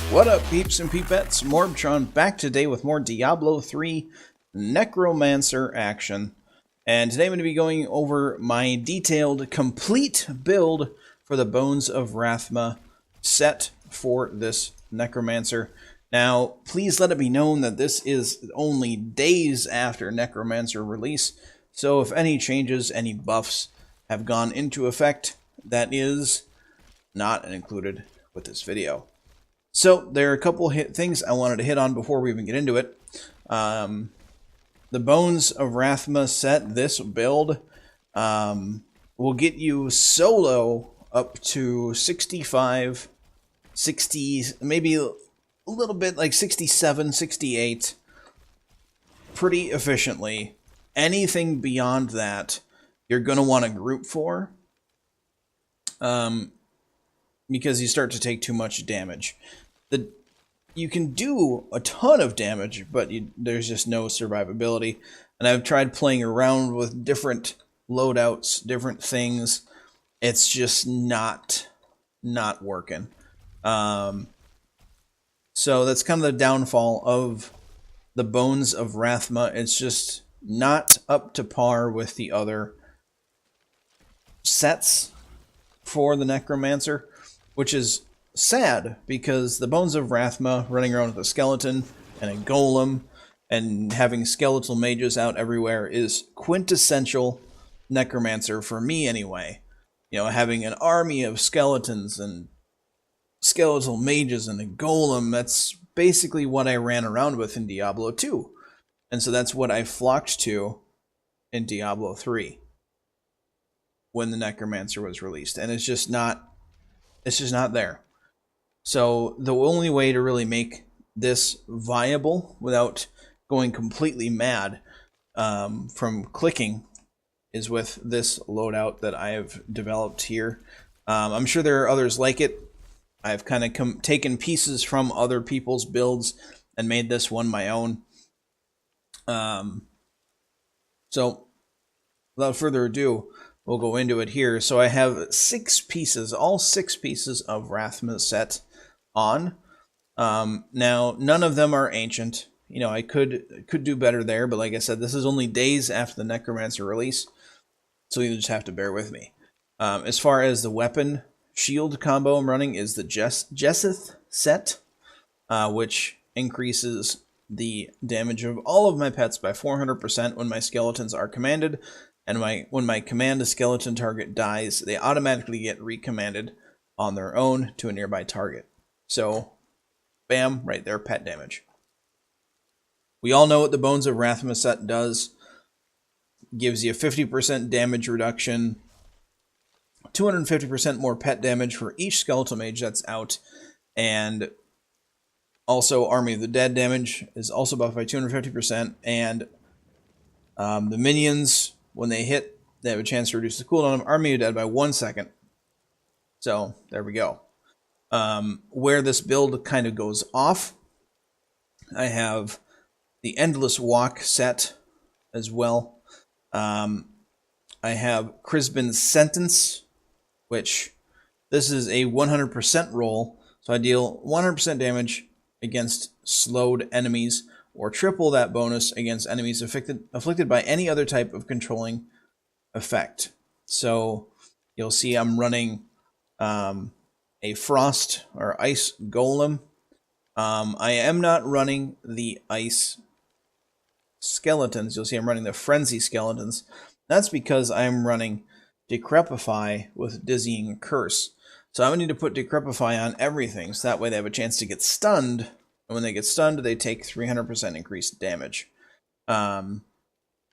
What up, peeps and peepettes? MorbTron back today with more Diablo 3 Necromancer action. And today I'm going to be going over my detailed, complete build for the Bones of Rathma set for this Necromancer. Now, please let it be known that this is only days after Necromancer release, so if any changes, any buffs have gone into effect, that is not included with this video. So, there are a couple things I wanted to hit on before we even get into it. The Bones of Rathma set, this build, will get you solo up to 65, 60, maybe a little bit like 67, 68, pretty efficiently. Anything beyond that, you're going to want to group for, because you start to take too much damage. You can do a ton of damage, but there's just no survivability. And I've tried playing around with different loadouts, different things. It's just not working. So that's kind of the downfall of the Bones of Rathma. It's just not up to par with the other sets for the Necromancer, which is sad, because the Bones of Rathma, running around with a skeleton and a golem and having skeletal mages out everywhere, is quintessential Necromancer for me anyway. You know, having an army of skeletons and skeletal mages and a golem, that's basically what I ran around with in Diablo 2. And so that's what I flocked to in Diablo 3 when the Necromancer was released. And it's just not there. So the only way to really make this viable without going completely mad from clicking is with this loadout that I have developed here. I'm sure there are others like it. I've kind of taken pieces from other people's builds and made this one my own. So without further ado, we'll go into it here. So I have 6 pieces, all 6 pieces of Rathma set on. Now, none of them are ancient. You know, I could do better there, but like I said, this is only days after the Necromancer release, so you just have to bear with me. As far as the weapon shield combo I'm running is the Jesseth set, which increases the damage of all of my pets by 400% when my skeletons are commanded, and when my command a skeleton target dies, they automatically get recommanded on their own to a nearby target. So, bam, right there, pet damage. We all know what the Bones of Rathma set does. Gives you a 50% damage reduction, 250% more pet damage for each skeletal mage that's out, and also Army of the Dead damage is also buffed by 250%, and the minions, when they hit, they have a chance to reduce the cooldown of Army of the Dead by 1 second. So, there we go. Where this build kind of goes off, I have the Endless Walk set as well. I have Crispin's Sentence, which this is a 100% roll, so I deal 100% damage against slowed enemies, or triple that bonus against enemies afflicted by any other type of controlling effect. So you'll see I'm running a frost or ice golem. I am not running the ice skeletons. You'll see I'm running the frenzy skeletons. That's because I'm running Decrepify with Dizzying Curse. So I would need to put Decrepify on everything, so that way they have a chance to get stunned. And when they get stunned, they take 300% increased damage. And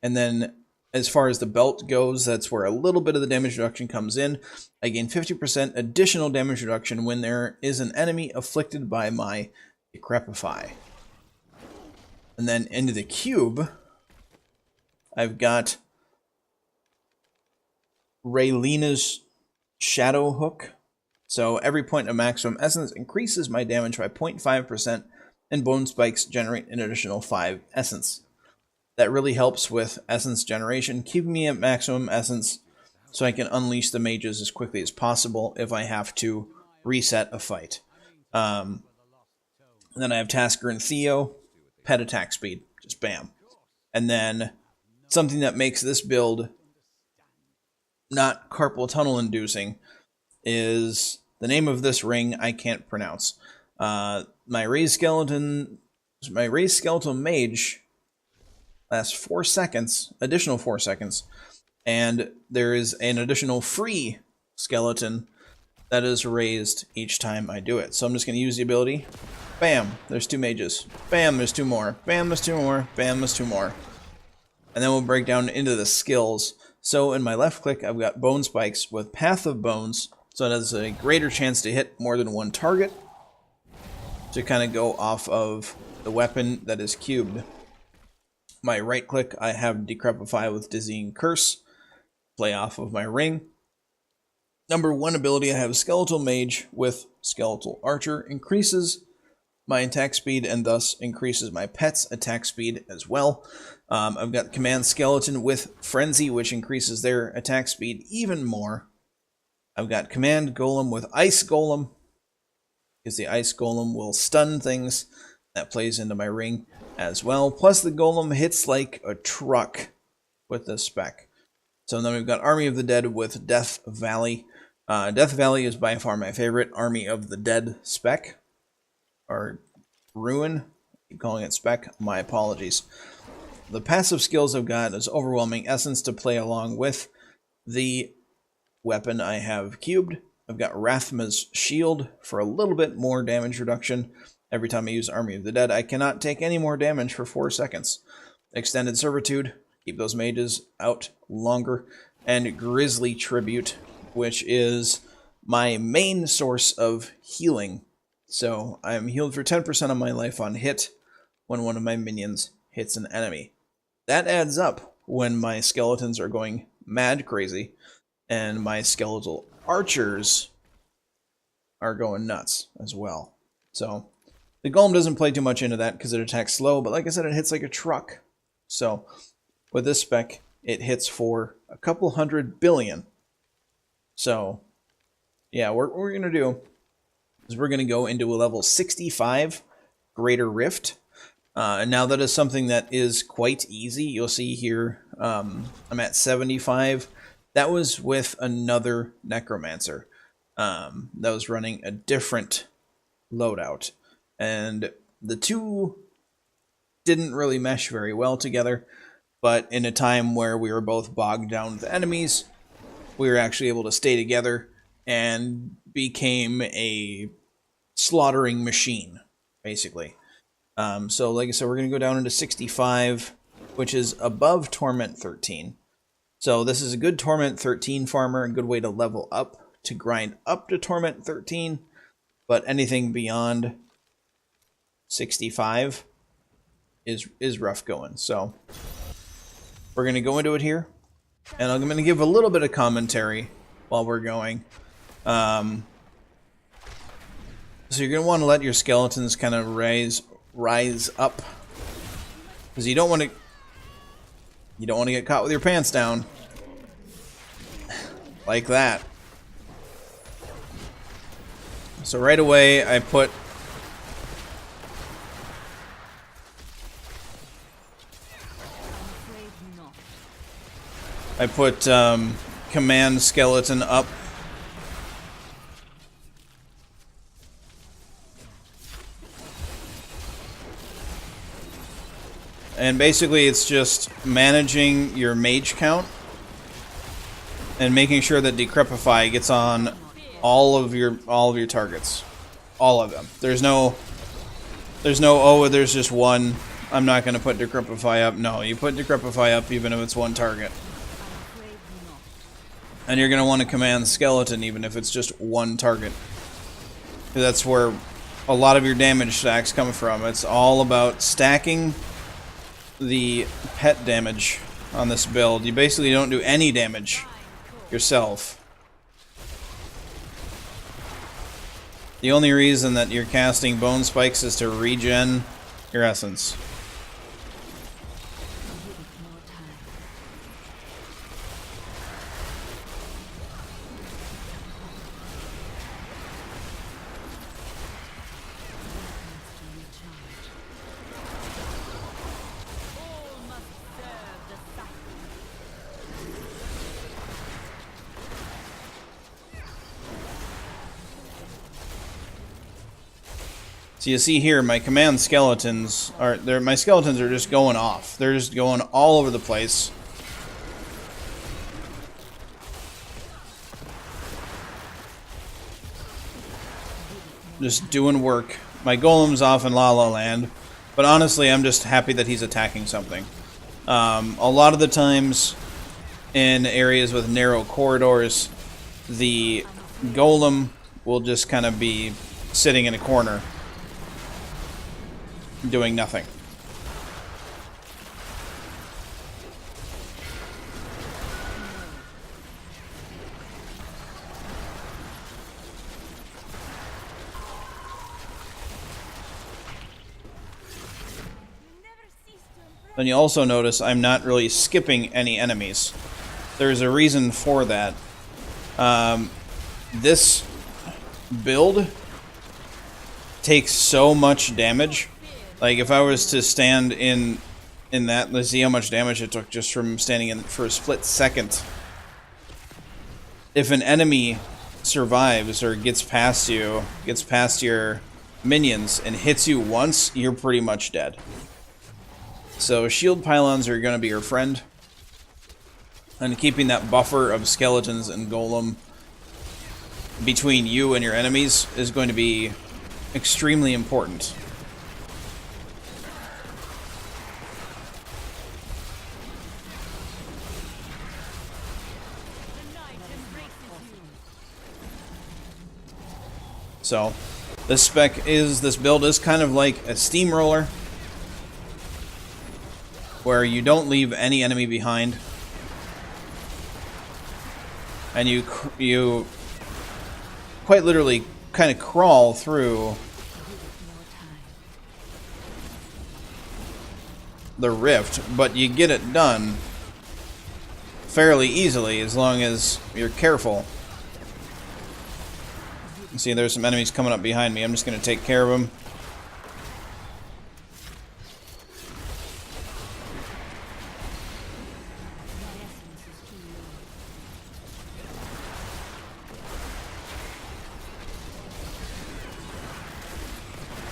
then as far as the belt goes, that's where a little bit of the damage reduction comes in. I gain 50% additional damage reduction when there is an enemy afflicted by my Decrepify. And then into the cube, I've got Raylina's Shadow Hook. So every point of maximum essence increases my damage by 0.5%, and bone spikes generate an additional 5 essence. That really helps with essence generation, keeping me at maximum essence so I can unleash the mages as quickly as possible if I have to reset a fight. Then I have Tasker and Theo, pet attack speed, just bam. And then something that makes this build not carpal tunnel inducing is the name of this ring I can't pronounce. My raised skeletal mage lasts 4 seconds, additional 4 seconds, and there is an additional free skeleton that is raised each time I do it. So I'm just going to use the ability. Bam, there's 2 mages. Bam, there's 2 more. Bam, there's 2 more. Bam, there's 2 more. And then we'll break down into the skills. So in my left click, I've got Bone Spikes with Path of Bones, so it has a greater chance to hit more than one target, to kind of go off of the weapon that is cubed. My right click, I have Decrepify with Dizzying Curse, play off of my ring. Number 1 ability, I have Skeletal Mage with Skeletal Archer, increases my attack speed and thus increases my pet's attack speed as well. I've got Command Skeleton with Frenzy, which increases their attack speed even more. I've got Command Golem with Ice Golem, because the Ice Golem will stun things. That plays into my ring as well. Plus the Golem hits like a truck with this spec. So then we've got Army of the Dead with Death Valley. Death Valley is by far my favorite Army of the Dead spec. Or Ruin. I keep calling it spec. My apologies. The passive skills I've got is Overwhelming Essence to play along with the weapon I have cubed. I've got Rathma's Shield for a little bit more damage reduction. Every time I use Army of the Dead, I cannot take any more damage for 4 seconds. Extended Servitude, keep those mages out longer. And Grisly Tribute, which is my main source of healing. So I'm healed for 10% of my life on hit when one of my minions hits an enemy. That adds up when my skeletons are going mad crazy and my skeletal archers are going nuts as well. So the Golem doesn't play too much into that because it attacks slow, but like I said, it hits like a truck. So with this spec, it hits for a couple 100 billion. So yeah, what we're going to do is we're going to go into a level 65 Greater Rift. And now that is something that is quite easy. You'll see here I'm at 75. That was with another Necromancer that was running a different loadout. And the two didn't really mesh very well together. But in a time where we were both bogged down with enemies, we were actually able to stay together and became a slaughtering machine, basically. So like I said, we're going to go down into 65, which is above Torment 13. So this is a good Torment 13 farmer, a good way to level up, to grind up to Torment 13. But anything beyond 65 is rough going. So we're going to go into it here, and I'm going to give a little bit of commentary while we're going. So you're going to want to let your skeletons kind of rise up, because you don't want to get caught with your pants down like that. So right away I put Command Skeleton up. And basically it's just managing your mage count and making sure that Decrepify gets on all of your targets. All of them. There's no oh, there's just one. I'm not going to put Decrepify up. No, you put Decrepify up even if it's one target. And you're going to want to command Skeleton even if it's just one target. That's where a lot of your damage stacks come from. It's all about stacking the pet damage on this build. You basically don't do any damage yourself. The only reason that you're casting Bone Spikes is to regen your essence. So you see here, my command skeletons are there. My skeletons are just going off. They're just going all over the place. Just doing work. My golem's off in La La Land, but honestly, I'm just happy that he's attacking something. A lot of the times, in areas with narrow corridors, the golem will just kind of be sitting in a corner, doing nothing. Then you also notice I'm not really skipping any enemies. There's a reason for that. This build takes so much damage. Like, if I was to stand in that, let's see how much damage it took just from standing in for a split second. If an enemy survives or gets past you, gets past your minions, and hits you once, you're pretty much dead. So shield pylons are going to be your friend. And keeping that buffer of skeletons and golem between you and your enemies is going to be extremely important. So this build is kind of like a steamroller, where you don't leave any enemy behind, and you quite literally kind of crawl through the rift, but you get it done fairly easily as long as you're careful. You see, there's some enemies coming up behind me. I'm just going to take care of them.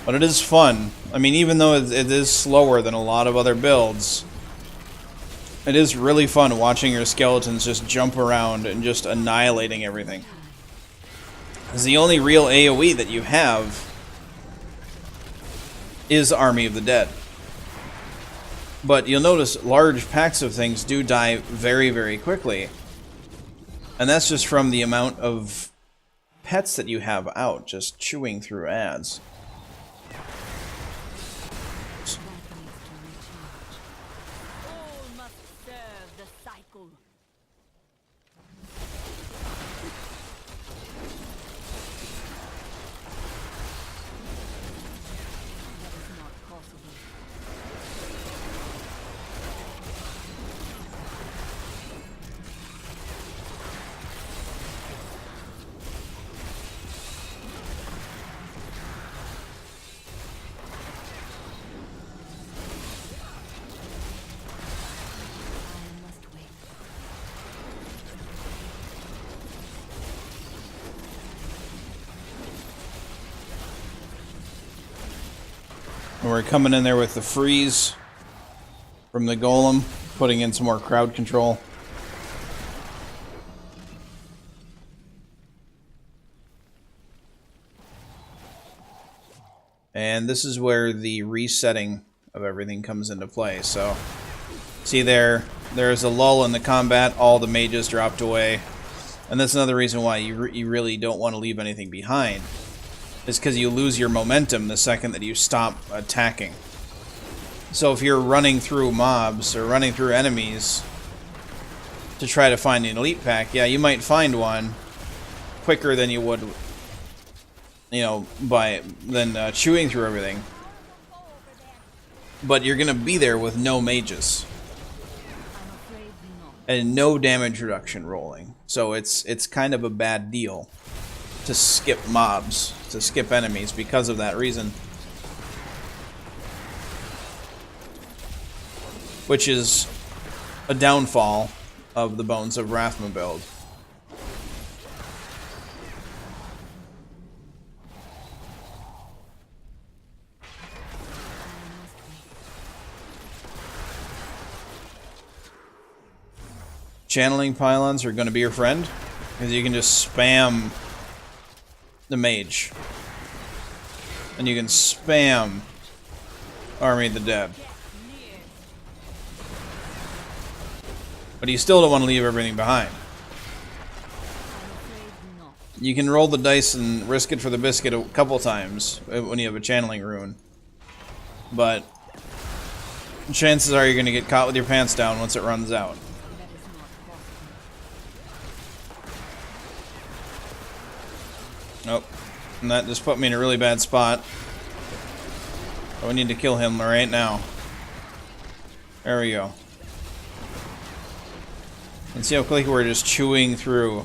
But it is fun. I mean, even though it is slower than a lot of other builds, it is really fun watching your skeletons just jump around and just annihilating everything. Because the only real AoE that you have is Army of the Dead. But you'll notice large packs of things do die very, very quickly. And that's just from the amount of pets that you have out, just chewing through ads. And we're coming in there with the freeze from the golem, putting in some more crowd control. And this is where the resetting of everything comes into play. So, see there's a lull in the combat, all the mages dropped away. And that's another reason why you really don't want to leave anything behind. Is because you lose your momentum the second that you stop attacking. So if you're running through mobs or running through enemies to try to find an elite pack, yeah, you might find one quicker than you would, you know, than chewing through everything. But you're gonna be there with no mages and no damage reduction rolling. So it's kind of a bad deal to skip mobs, to skip enemies because of that reason. Which is a downfall of the Bones of Rathma build. channeling pylons are going to be your friend, because you can just spam the mage. And you can spam Army of the Dead. But you still don't want to leave everything behind. You can roll the dice and risk it for the biscuit a couple times when you have a channeling rune. But chances are you're going to get caught with your pants down once it runs out. Nope. And that just put me in a really bad spot. So we need to kill him right now. There we go. And see how quickly we're just chewing through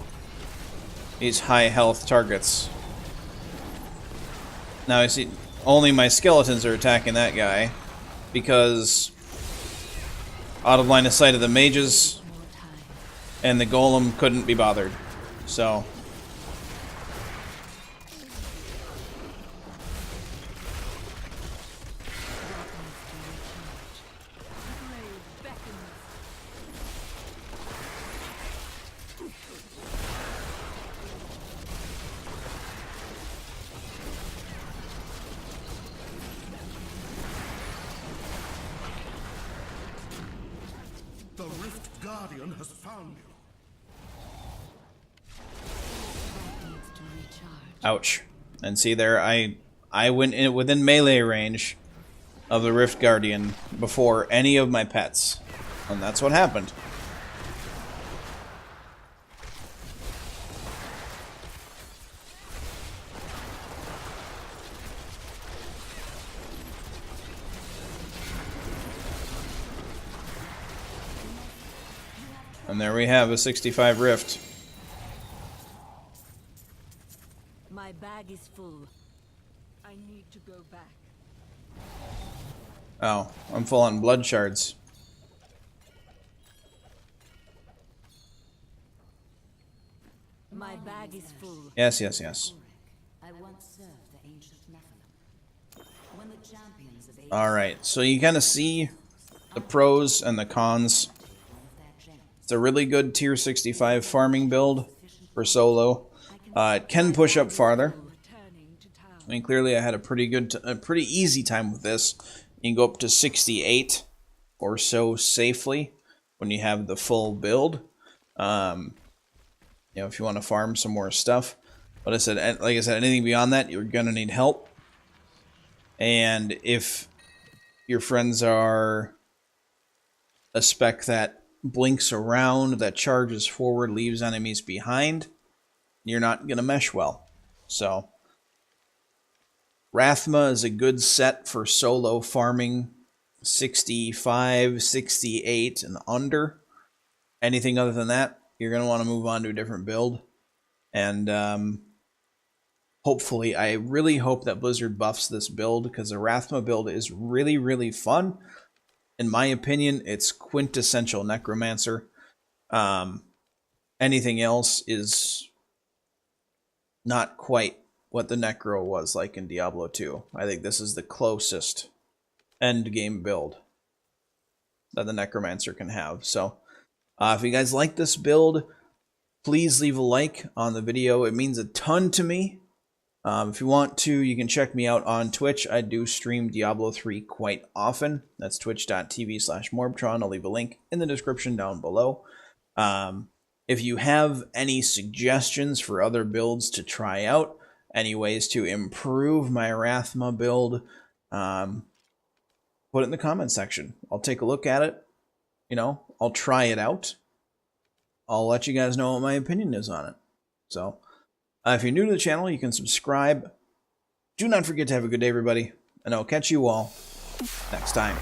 these high health targets. Now I see only my skeletons are attacking that guy because out of line of sight of the mages and the golem couldn't be bothered. So the Rift Guardian has found you. ouch. And see there, I went in within melee range of the Rift Guardian before any of my pets. And that's what happened. And there we have a 65 Rift. My bag is full. I need to go back. Oh, I'm full on blood shards. My bag is full. Yes, yes, yes. I once served the ancient Nephilim. When the champions of Alright, so you kind of see the pros and the cons. It's a really good tier 65 farming build for solo. It can push up farther. I mean, clearly I had a pretty easy time with this. You can go up to 68 or so safely when you have the full build. You know, if you want to farm some more stuff. But like I said, anything beyond that, you're gonna need help. And if your friends are a spec that blinks around, that charges forward, leaves enemies behind, you're not going to mesh well. So, Rathma is a good set for solo farming 65, 68, and under. Anything other than that, you're going to want to move on to a different build. And hopefully, I really hope that Blizzard buffs this build, because the Rathma build is really, really fun. In my opinion, it's quintessential Necromancer. Anything else is not quite what the Necro was like in Diablo 2. I think this is the closest end game build that the Necromancer can have. So, if you guys like this build, please leave a like on the video. It means a ton to me. If you want to, you can check me out on Twitch. I do stream Diablo 3 quite often. That's twitch.tv/MorbTron. I'll leave a link in the description down below. If you have any suggestions for other builds to try out, any ways to improve my Rathma build, put it in the comment section. I'll take a look at it. You know, I'll try it out. I'll let you guys know what my opinion is on it. So, if you're new to the channel, you can subscribe. Do not forget to have a good day, everybody, and I'll catch you all next time.